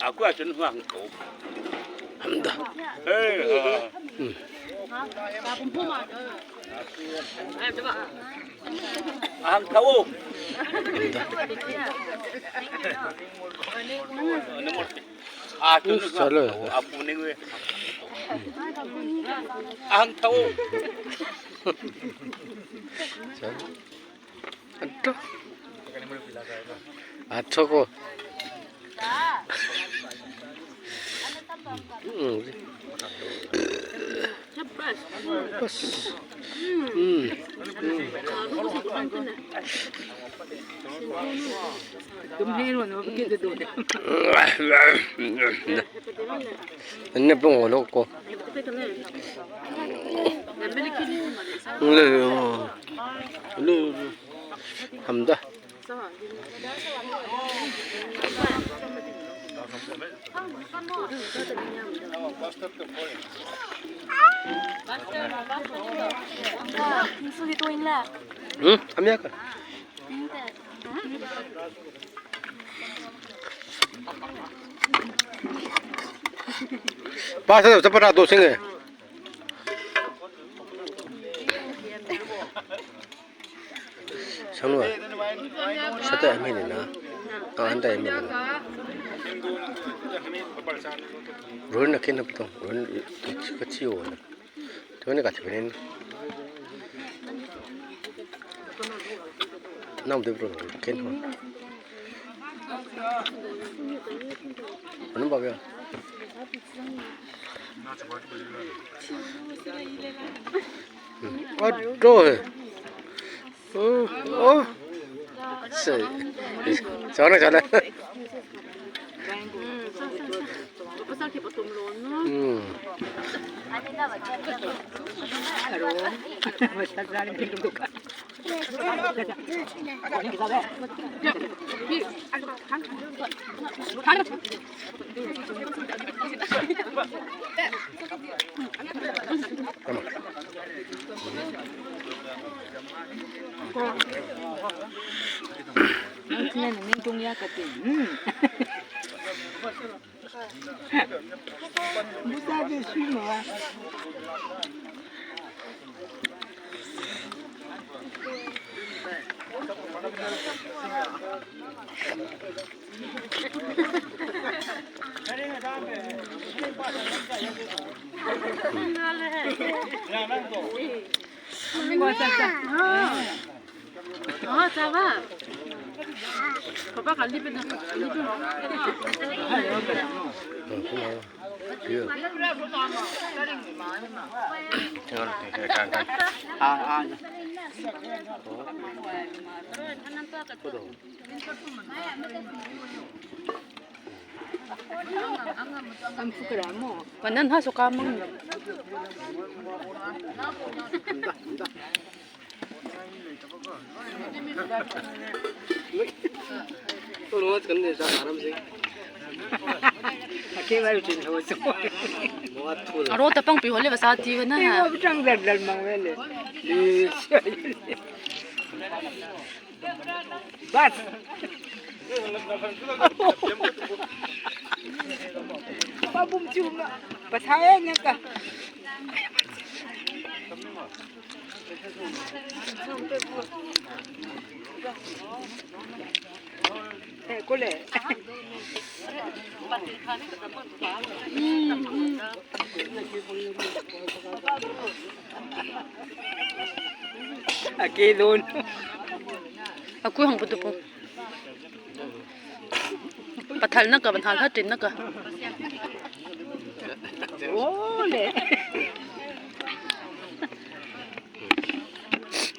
aku aja nuang kau. 합니다. tahu. Apa ni gue? tahu. 저거. Ini pun loko. 합니다. 소리 또 있나? 응, 합니까? 봐서 잡아라 도생해. 성우야, 사다 애매니나, 안다 애매니나. 롤 넣긴 없다. 롤 같이 오네. 저번에 같이 보낸. 나무 대부로 캔. 어느 밥이야? 좋아. 전화 잘해. 무사히 쉬노. 잡아. 봐봐 갈리비는 완전 하소 까먹는. 또 너무 근데 잘 사람생. 개발 좀 해서. 뭐가 투를. 아로타 빵 비올레 바사티나. 이거 장달달 망벨레. 밭. 바봄 좀 바사야니까. 꼴레. Akilon. Aku yang betul pun. Batal nak ke, batal hatin nak ke. Boleh.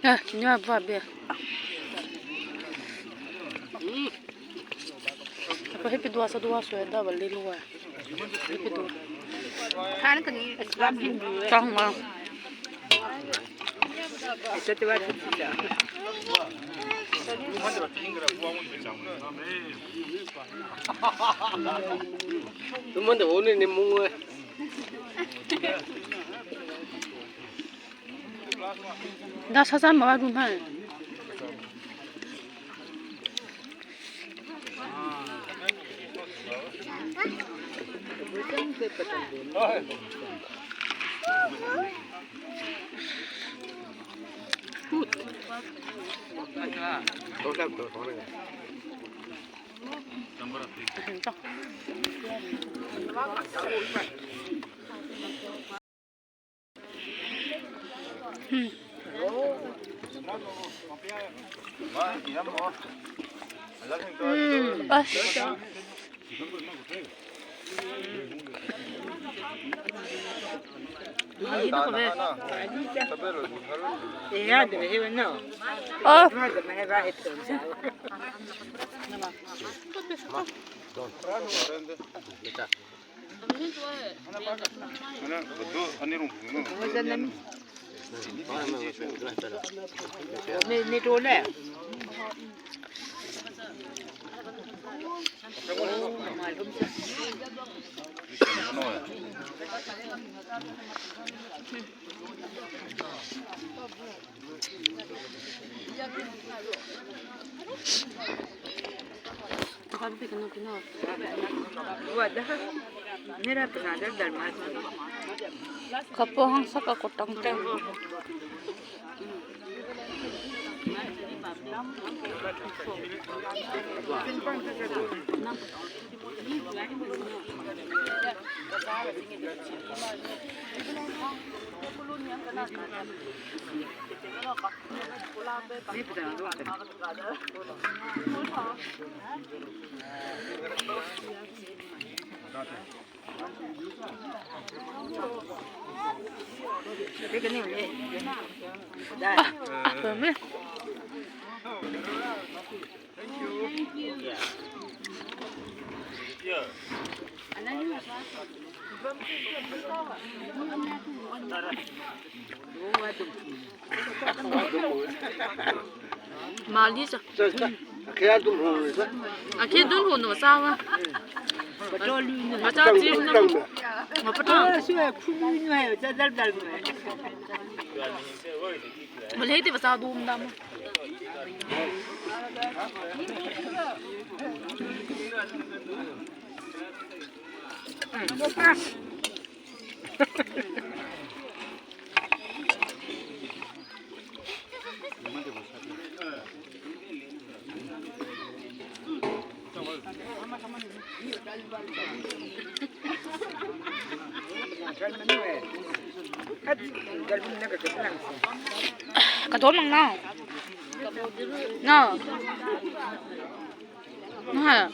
Ya, kini apa biar. Apa happy dua sudah balik luar. Happy dua. Kan kan ni Islam Hindu. Sama. Itu tu ada tidak. 누구한테 오늘 내 몸을. 나 사산 뭐가 좀 할. 진짜. 맛있어. 이거 왜? Ya debe ser no. 아, No se me va esto. Ni đồ lẹ. Wadah. Ni dah pernah ada dalam masa. 가포 항사가 꽃땅 땡. Ni pernah ada. Tapi kan ni ni. Dah. 그러면 말리자. 걔야 좀 보면서 아, 걔 눈 보는 거 싸워. 맞아, 지금 뭐 보통 Sudah kuning ni, dah dah. 뭐 레이디 봐서 도움다 뭐. Cả thốn bằng nào? Nào. Nó hả?